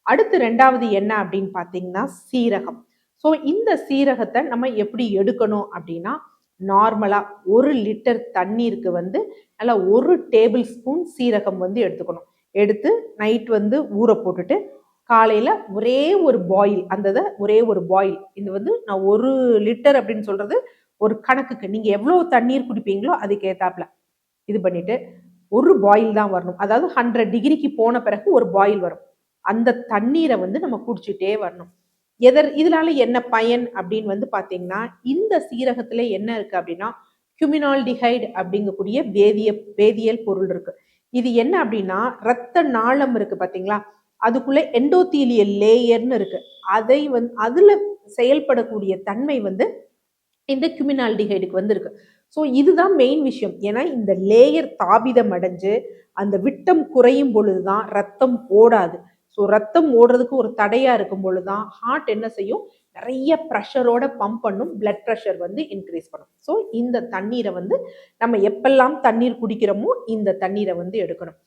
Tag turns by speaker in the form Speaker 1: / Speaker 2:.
Speaker 1: அடுத்து ரெண்டாவது என்ன அப்படின்னு பார்த்தீங்கன்னா சீரகம். ஸோ இந்த சீரகத்தை நம்ம எப்படி எடுக்கணும் அப்படின்னா, நார்மலா 1 லிட்டர் தண்ணீருக்கு வந்து நல்லா 1 டேபிள் ஸ்பூன் சீரகம் வந்து எடுத்துக்கணும். எடுத்து நைட் வந்து ஊற போட்டுட்டு காலையில ஒரே ஒரு பாயில், ஒரே ஒரு பாயில். இது வந்து நான் 1 லிட்டர் அப்படின்னு சொல்றது ஒரு கணக்குக்கு. நீங்க எவ்வளவு தண்ணீர் குடிப்பீங்களோ அதுக்கு ஏத்தாப்புல இது பண்ணிட்டு ஒரு பாயில் தான் வரணும். அதாவது 100 டிகிரிக்கு போன பிறகு ஒரு பாயில் வரும். அந்த தண்ணீரை வந்து நம்ம குடிச்சிட்டே வரணும். இதனால என்ன பயன் அப்படின்னு வந்து பாத்தீங்கன்னா, இந்த சீரகத்துல என்ன இருக்கு அப்படின்னா, குமினால்டிஹைடு அப்படிங்கக்கூடிய வேதியியல் பொருள் இருக்கு. இது என்ன அப்படின்னா, ரத்த நாளம் இருக்கு பாத்தீங்களா, அதுக்குள்ள எண்டோத்தீலியல் லேயர்னு இருக்கு. அதுல செயல்படக்கூடிய தன்மை வந்து இந்த குமினால்டிஹைடுக்கு வந்து இருக்கு. ஸோ இதுதான் மெயின் விஷயம். ஏன்னா இந்த லேயர் தாபிதம் அடைஞ்சு அந்த விட்டம் குறையும் பொழுதுதான் ரத்தம் ஓடாது. ஸோ ரத்தம் ஓடுறதுக்கு ஒரு தடையா இருக்கும் பொழுதுதான் ஹார்ட் என்ன செய்யும், நிறைய ப்ரெஷரோட பம்ப் பண்ணும், பிளட் ப்ரெஷர் வந்து இன்க்ரீஸ் பண்ணும். ஸோ இந்த தண்ணீரை வந்து நம்ம எப்பெல்லாம் தண்ணீர் குடிக்கிறோமோ இந்த தண்ணீரை வந்து எடுக்கணும்.